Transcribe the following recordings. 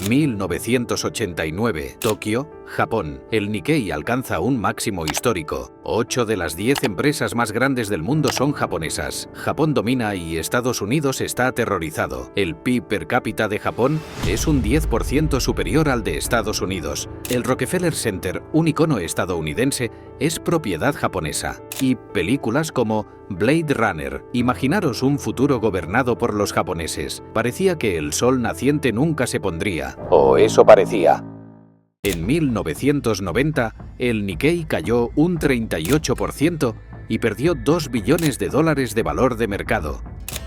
1989, Tokio, Japón. El Nikkei alcanza un máximo histórico. 8 de las 10 empresas más grandes del mundo son japonesas. Japón domina y Estados Unidos está aterrorizado. El PIB per cápita de Japón es un 10% superior al de Estados Unidos. El Rockefeller Center, un icono estadounidense, es propiedad japonesa. Y películas como Blade Runner. Imaginaros un futuro gobernado por los japoneses. Parecía que el sol naciente nunca se pondría. O eso parecía. En 1990, el Nikkei cayó un 38% y perdió 2 billones de dólares de valor de mercado.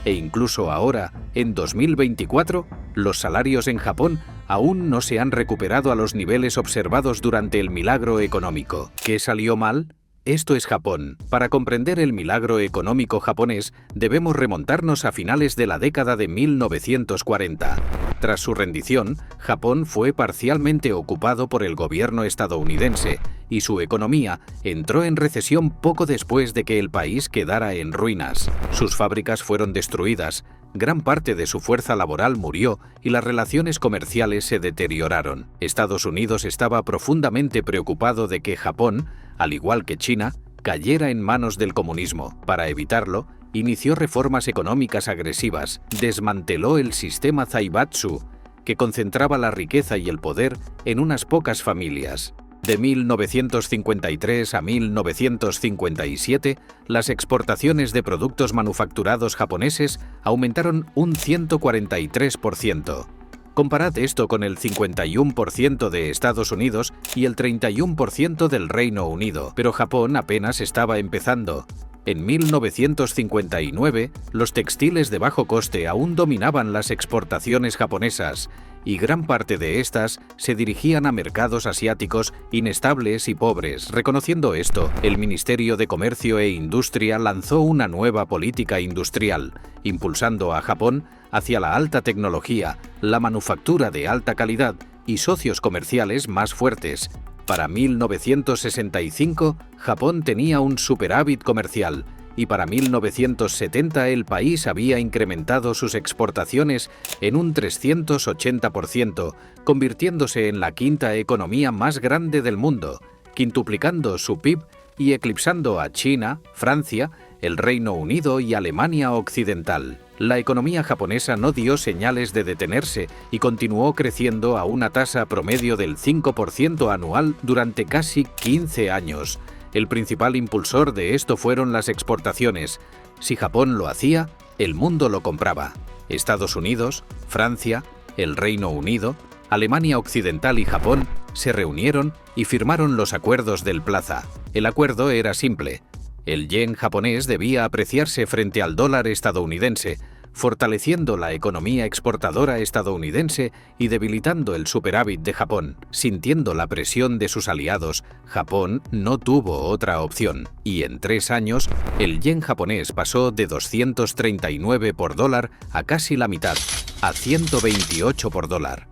E incluso ahora, en 2024, los salarios en Japón aún no se han recuperado a los niveles observados durante el milagro económico. ¿Qué salió mal? Esto es Japón. Para comprender el milagro económico japonés, debemos remontarnos a finales de la década de 1940. Tras su rendición, Japón fue parcialmente ocupado por el gobierno estadounidense y su economía entró en recesión poco después de que el país quedara en ruinas. Sus fábricas fueron destruidas, gran parte de su fuerza laboral murió y las relaciones comerciales se deterioraron. Estados Unidos estaba profundamente preocupado de que Japón, al igual que China, cayera en manos del comunismo. Para evitarlo, inició reformas económicas agresivas, desmanteló el sistema Zaibatsu, que concentraba la riqueza y el poder en unas pocas familias. De 1953 a 1957, las exportaciones de productos manufacturados japoneses aumentaron un 143%. Comparad esto con el 51% de Estados Unidos y el 31% del Reino Unido, pero Japón apenas estaba empezando. En 1959, los textiles de bajo coste aún dominaban las exportaciones japonesas, y gran parte de estas se dirigían a mercados asiáticos inestables y pobres. Reconociendo esto, el Ministerio de Comercio e Industria lanzó una nueva política industrial, impulsando a Japón hacia la alta tecnología, la manufactura de alta calidad y socios comerciales más fuertes. Para 1965, Japón tenía un superávit comercial, y para 1970 el país había incrementado sus exportaciones en un 380%, convirtiéndose en la quinta economía más grande del mundo, quintuplicando su PIB y eclipsando a China, Francia, el Reino Unido y Alemania Occidental. La economía japonesa no dio señales de detenerse y continuó creciendo a una tasa promedio del 5% anual durante casi 15 años. El principal impulsor de esto fueron las exportaciones. Si Japón lo hacía, el mundo lo compraba. Estados Unidos, Francia, el Reino Unido, Alemania Occidental y Japón se reunieron y firmaron los acuerdos del Plaza. El acuerdo era simple. El yen japonés debía apreciarse frente al dólar estadounidense, fortaleciendo la economía exportadora estadounidense y debilitando el superávit de Japón. Sintiendo la presión de sus aliados, Japón no tuvo otra opción, y en 3 años, el yen japonés pasó de 239 por dólar a casi la mitad, a 128 por dólar.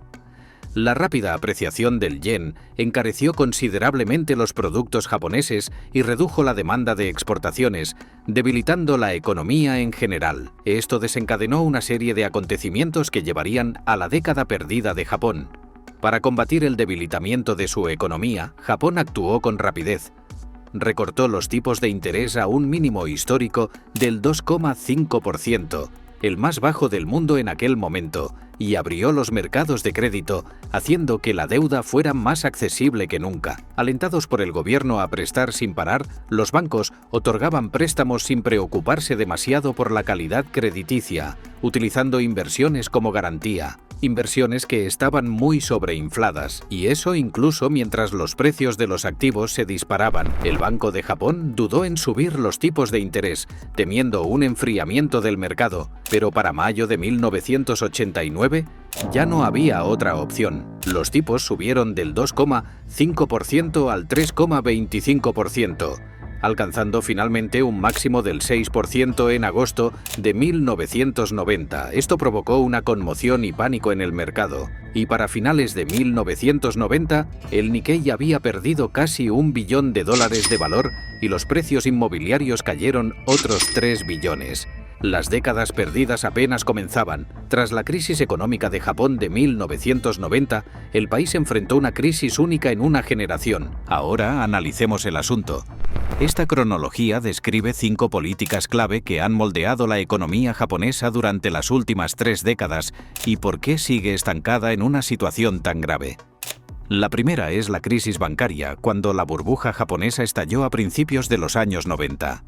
La rápida apreciación del yen encareció considerablemente los productos japoneses y redujo la demanda de exportaciones, debilitando la economía en general. Esto desencadenó una serie de acontecimientos que llevarían a la década perdida de Japón. Para combatir el debilitamiento de su economía, Japón actuó con rapidez. Recortó los tipos de interés a un mínimo histórico del 2,5%, el más bajo del mundo en aquel momento, y abrió los mercados de crédito, haciendo que la deuda fuera más accesible que nunca. Alentados por el gobierno a prestar sin parar, los bancos otorgaban préstamos sin preocuparse demasiado por la calidad crediticia, utilizando inversiones como garantía. Inversiones que estaban muy sobreinfladas, y eso incluso mientras los precios de los activos se disparaban. El Banco de Japón dudó en subir los tipos de interés, temiendo un enfriamiento del mercado, pero para mayo de 1989 ya no había otra opción. Los tipos subieron del 2,5% al 3,25%. Alcanzando finalmente un máximo del 6% en agosto de 1990. Esto provocó una conmoción y pánico en el mercado, y para finales de 1990, el Nikkei había perdido casi $1 billón de valor y los precios inmobiliarios cayeron otros 3 billones. Las décadas perdidas apenas comenzaban. Tras la crisis económica de Japón de 1990, el país enfrentó una crisis única en una generación. Ahora analicemos el asunto. Esta cronología describe 5 políticas clave que han moldeado la economía japonesa durante las últimas 3 décadas y por qué sigue estancada en una situación tan grave. La primera es la crisis bancaria, cuando la burbuja japonesa estalló a principios de los años 90.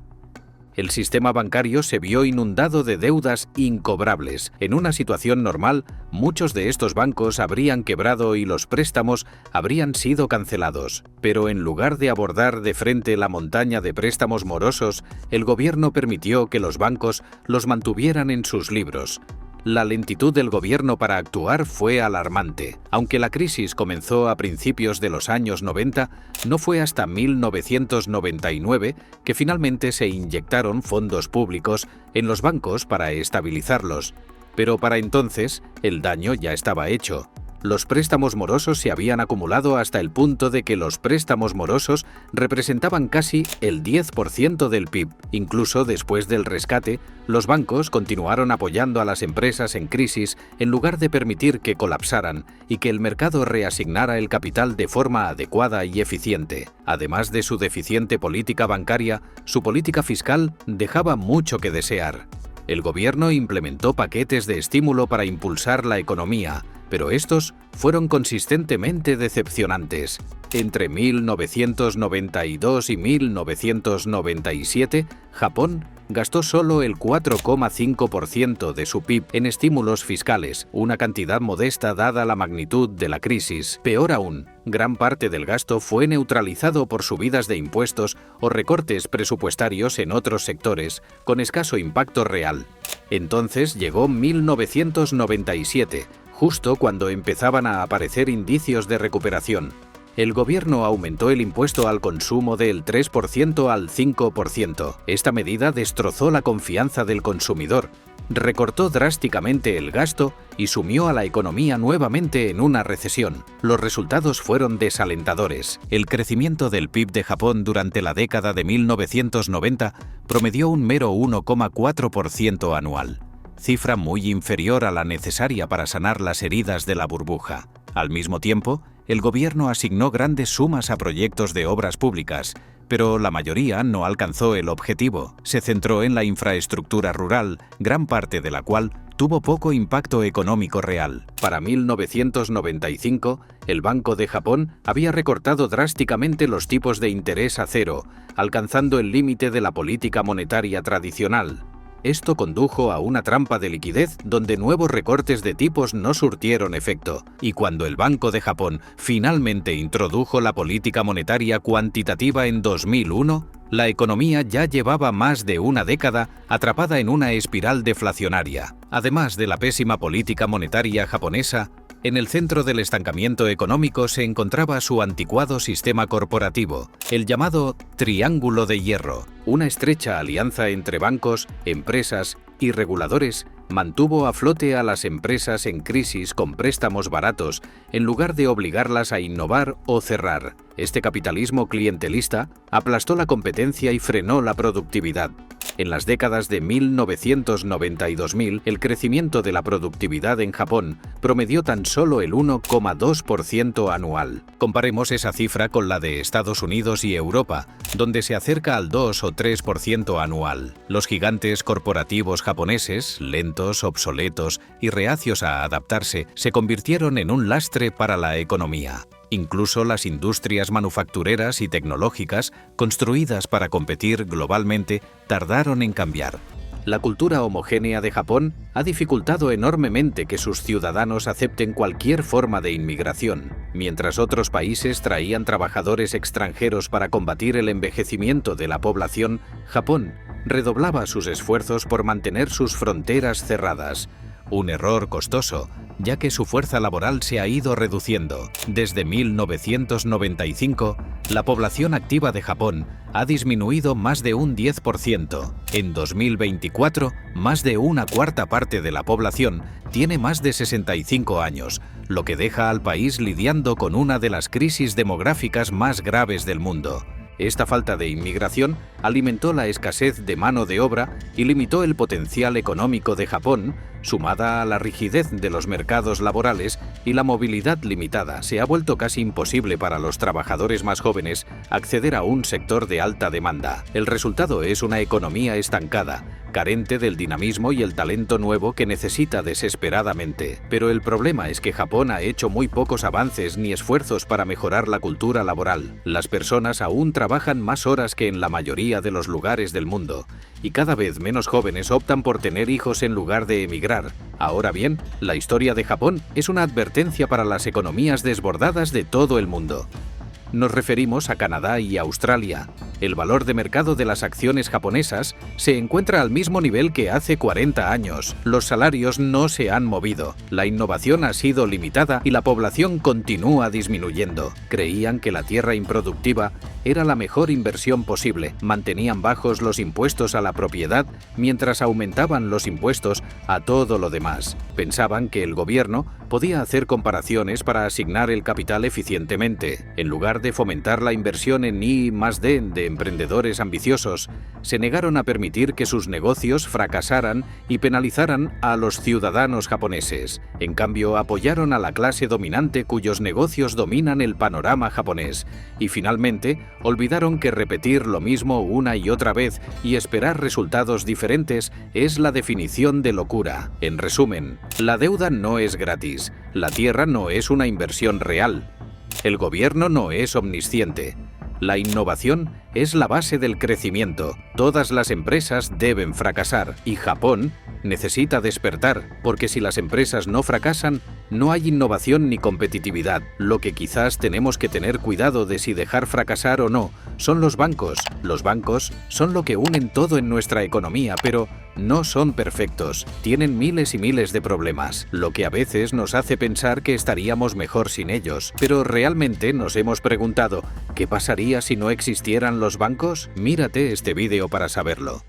El sistema bancario se vio inundado de deudas incobrables. En una situación normal, muchos de estos bancos habrían quebrado y los préstamos habrían sido cancelados. Pero en lugar de abordar de frente la montaña de préstamos morosos, el gobierno permitió que los bancos los mantuvieran en sus libros. La lentitud del gobierno para actuar fue alarmante. Aunque la crisis comenzó a principios de los años 90, no fue hasta 1999 que finalmente se inyectaron fondos públicos en los bancos para estabilizarlos. Pero para entonces, el daño ya estaba hecho. Los préstamos morosos se habían acumulado hasta el punto de que los préstamos morosos representaban casi el 10% del PIB. Incluso después del rescate, los bancos continuaron apoyando a las empresas en crisis en lugar de permitir que colapsaran y que el mercado reasignara el capital de forma adecuada y eficiente. Además de su deficiente política bancaria, su política fiscal dejaba mucho que desear. El gobierno implementó paquetes de estímulo para impulsar la economía, pero estos fueron consistentemente decepcionantes. Entre 1992 y 1997, Japón gastó solo el 4,5% de su PIB en estímulos fiscales, una cantidad modesta dada la magnitud de la crisis. Peor aún, gran parte del gasto fue neutralizado por subidas de impuestos o recortes presupuestarios en otros sectores, con escaso impacto real. Entonces llegó 1997, justo cuando empezaban a aparecer indicios de recuperación. El gobierno aumentó el impuesto al consumo del 3% al 5%. Esta medida destrozó la confianza del consumidor, recortó drásticamente el gasto y sumió a la economía nuevamente en una recesión. Los resultados fueron desalentadores. El crecimiento del PIB de Japón durante la década de 1990 promedió un mero 1,4% anual, cifra muy inferior a la necesaria para sanar las heridas de la burbuja. Al mismo tiempo, el gobierno asignó grandes sumas a proyectos de obras públicas, pero la mayoría no alcanzó el objetivo. Se centró en la infraestructura rural, gran parte de la cual tuvo poco impacto económico real. Para 1995, el Banco de Japón había recortado drásticamente los tipos de interés a cero, alcanzando el límite de la política monetaria tradicional. Esto condujo a una trampa de liquidez donde nuevos recortes de tipos no surtieron efecto, y cuando el Banco de Japón finalmente introdujo la política monetaria cuantitativa en 2001, la economía ya llevaba más de una década atrapada en una espiral deflacionaria. Además de la pésima política monetaria japonesa, en el centro del estancamiento económico se encontraba su anticuado sistema corporativo, el llamado Triángulo de Hierro. Una estrecha alianza entre bancos, empresas y reguladores mantuvo a flote a las empresas en crisis con préstamos baratos en lugar de obligarlas a innovar o cerrar. Este capitalismo clientelista aplastó la competencia y frenó la productividad. En las décadas de 1990 y 2000, el crecimiento de la productividad en Japón promedió tan solo el 1,2% anual. Comparemos esa cifra con la de Estados Unidos y Europa, donde se acerca al 2 o 3% anual. Los gigantes corporativos japoneses, lentos, obsoletos y reacios a adaptarse, se convirtieron en un lastre para la economía. Incluso las industrias manufactureras y tecnológicas, construidas para competir globalmente, tardaron en cambiar. La cultura homogénea de Japón ha dificultado enormemente que sus ciudadanos acepten cualquier forma de inmigración. Mientras otros países traían trabajadores extranjeros para combatir el envejecimiento de la población, Japón redoblaba sus esfuerzos por mantener sus fronteras cerradas. Un error costoso, ya que su fuerza laboral se ha ido reduciendo. Desde 1995, la población activa de Japón ha disminuido más de un 10%. En 2024, más de una cuarta parte de la población tiene más de 65 años, lo que deja al país lidiando con una de las crisis demográficas más graves del mundo. Esta falta de inmigración alimentó la escasez de mano de obra y limitó el potencial económico de Japón, sumada a la rigidez de los mercados laborales y la movilidad limitada. Se ha vuelto casi imposible para los trabajadores más jóvenes acceder a un sector de alta demanda. El resultado es una economía estancada, carente del dinamismo y el talento nuevo que necesita desesperadamente. Pero el problema es que Japón ha hecho muy pocos avances ni esfuerzos para mejorar la cultura laboral. Las personas aún trabajan más horas que en la mayoría de los lugares del mundo, y cada vez menos jóvenes optan por tener hijos en lugar de emigrar. Ahora bien, la historia de Japón es una advertencia para las economías desbordadas de todo el mundo. Nos referimos a Canadá y Australia. El valor de mercado de las acciones japonesas se encuentra al mismo nivel que hace 40 años. Los salarios no se han movido, la innovación ha sido limitada y la población continúa disminuyendo. Creían que la tierra improductiva era la mejor inversión posible. Mantenían bajos los impuestos a la propiedad mientras aumentaban los impuestos a todo lo demás. Pensaban que el gobierno podía hacer comparaciones para asignar el capital eficientemente. En lugar de fomentar la inversión en I+D de emprendedores ambiciosos, se negaron a permitir que sus negocios fracasaran y penalizaran a los ciudadanos japoneses. En cambio, apoyaron a la clase dominante cuyos negocios dominan el panorama japonés. Y finalmente, olvidaron que repetir lo mismo una y otra vez y esperar resultados diferentes es la definición de locura. En resumen, la deuda no es gratis, la tierra no es una inversión real, el gobierno no es omnisciente. La innovación es la base del crecimiento. Todas las empresas deben fracasar y Japón necesita despertar, porque si las empresas no fracasan, no hay innovación ni competitividad. Lo que quizás tenemos que tener cuidado de si dejar fracasar o no son los bancos. Los bancos son lo que unen todo en nuestra economía, pero no son perfectos. Tienen miles y miles de problemas, lo que a veces nos hace pensar que estaríamos mejor sin ellos. Pero ¿realmente nos hemos preguntado qué pasaría si no existieran los bancos? Mírate este vídeo para saberlo.